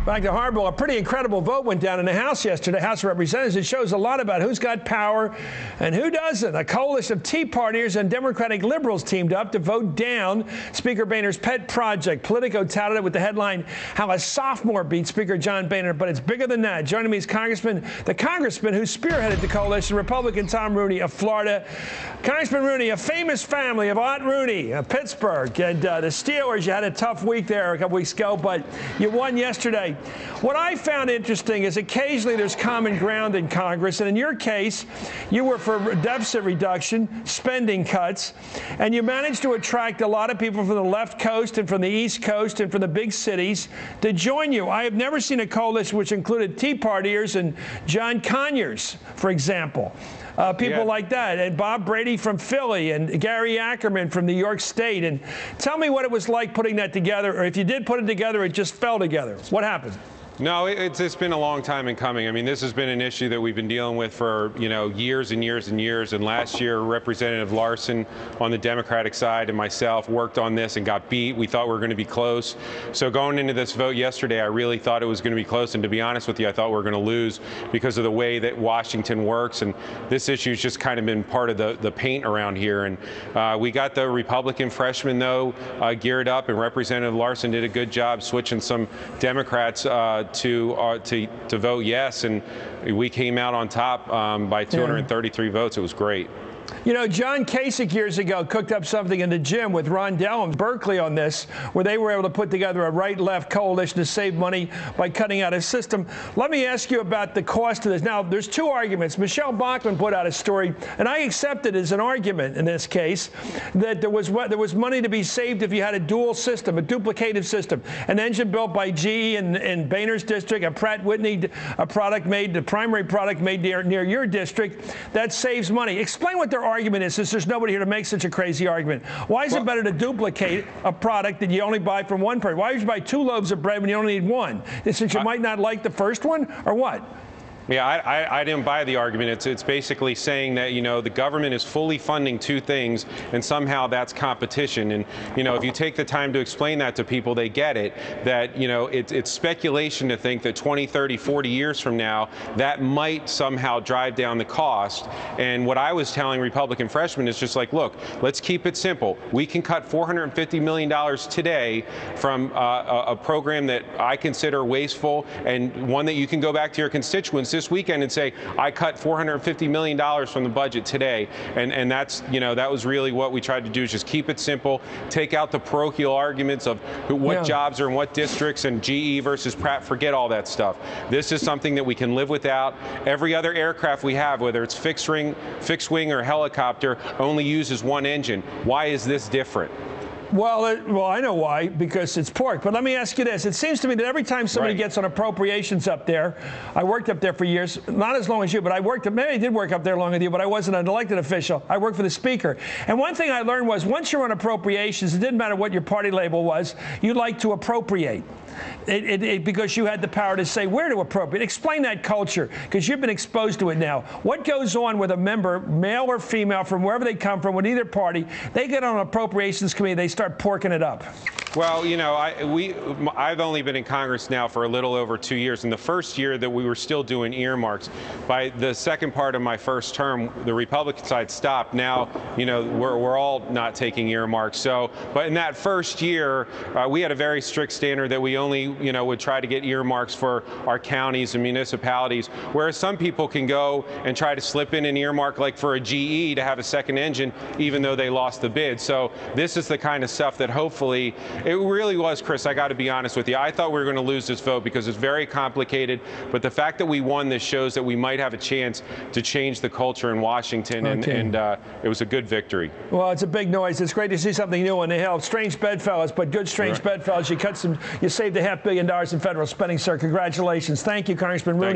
Back to Hardball, a pretty incredible vote went down in the House yesterday, House of Representatives. It shows a lot about who's got power and who doesn't. A coalition of Tea Partiers and Democratic liberals teamed up to vote down Speaker Boehner's pet project. Politico touted it with the headline, "How a Sophomore Beat Speaker John Boehner," but it's bigger than that. Joining me is the congressman who spearheaded the coalition, Republican Tom Rooney of Florida. Congressman Rooney, a famous family of Aunt Rooney of Pittsburgh. And the Steelers, you had a tough week there a couple weeks ago, but you won yesterday. What I found interesting is occasionally there's common ground in Congress, and in your case, you were for deficit reduction, spending cuts, and you managed to attract a lot of people from the left coast and from the east coast and from the big cities to join you. I have never seen a coalition which included Tea Partiers and John Conyers, for example. People like that, and Bob Brady from Philly, and Gary Ackerman from New York State. And tell me what it was like putting that together, or if you did put it together, it just fell together. What happened? No, it's been a long time in coming. I mean, this has been an issue that we've been dealing with for, years and years and years. And last year, Representative Larson on the Democratic side and myself worked on this and got beat. We thought we were going to be close. So going into this vote yesterday, I really thought it was going to be close. And to be honest with you, I thought we were going to lose because of the way that Washington works. And this issue has just kind of been part of the paint around here. And we got the Republican freshmen, though, geared up. And Representative Larson did a good job switching some Democrats to vote yes, and we came out on top by 233 votes. It was great. You know, John Kasich years ago cooked up something in the gym with Ron Dell in Berkeley on this, where they were able to put together a right-left coalition to save money by cutting out a system. Let me ask you about the cost of this. Now, there's two arguments. Michelle Bachmann put out a story, and I accept it as an argument in this case, that there was money to be saved if you had a dual system, a duplicative system. An engine built by GE in Boehner's district, a Pratt Whitney the primary product made near your district, that saves money. Explain what their argument is, since there's nobody here to make such a crazy argument. Why is it better to duplicate a product that you only buy from one person? Why would you buy 2 loaves of bread when you only need 1? Since you might not like the first one, or what? Yeah, I didn't buy the argument. It's basically saying that, the government is fully funding 2 things, and somehow that's competition. And, if you take the time to explain that to people, they get it, that, it's speculation to think that 20, 30, 40 years from now, that might somehow drive down the cost. And what I was telling Republican freshmen is just like, look, let's keep it simple. We can cut $450 million today from a program that I consider wasteful, and one that you can go back to your constituents this weekend and say, I cut $450 million from the budget today. And that's, that was really what we tried to do, is just keep it simple, take out the parochial arguments of what jobs are in what districts and GE versus Pratt, forget all that stuff. This is something that we can live without. Every other aircraft we have, whether it's fixed wing or helicopter, only uses 1 engine. Why is this different? Well, I know why, because it's pork. But let me ask you this. It seems to me that every time somebody gets on appropriations up there, I worked up there for years, not as long as you, but maybe I did work up there longer than you, but I wasn't an elected official. I worked for the Speaker. And one thing I learned was once you're on appropriations, it didn't matter what your party label was, you like to appropriate. Because you had the power to say where to appropriate. Explain that culture, because you've been exposed to it now. What goes on with a member, male or female, from wherever they come from, with either party, they get on an appropriations committee, they start porking it up? Well, I've only been in Congress now for a little over 2 years. In the first year that we were still doing earmarks, by the second part of my first term, the Republican side stopped. Now, we're all not taking earmarks. So, but in that first year, we had a very strict standard that we only, would try to get earmarks for our counties and municipalities, whereas some people can go and try to slip in an earmark like for a GE to have a second engine, even though they lost the bid. So this is the kind of stuff that hopefully, it really was, Chris, I got to be honest with you. I thought we were going to lose this vote because it's very complicated, but the fact that we won this shows that we might have a chance to change the culture in Washington, and it was a good victory. Well, it's a big noise. It's great to see something new on the Hill. Strange bedfellows, but good strange bedfellows. You saved $500 million in federal spending, sir. Congratulations. Thank you, Congressman Rooney.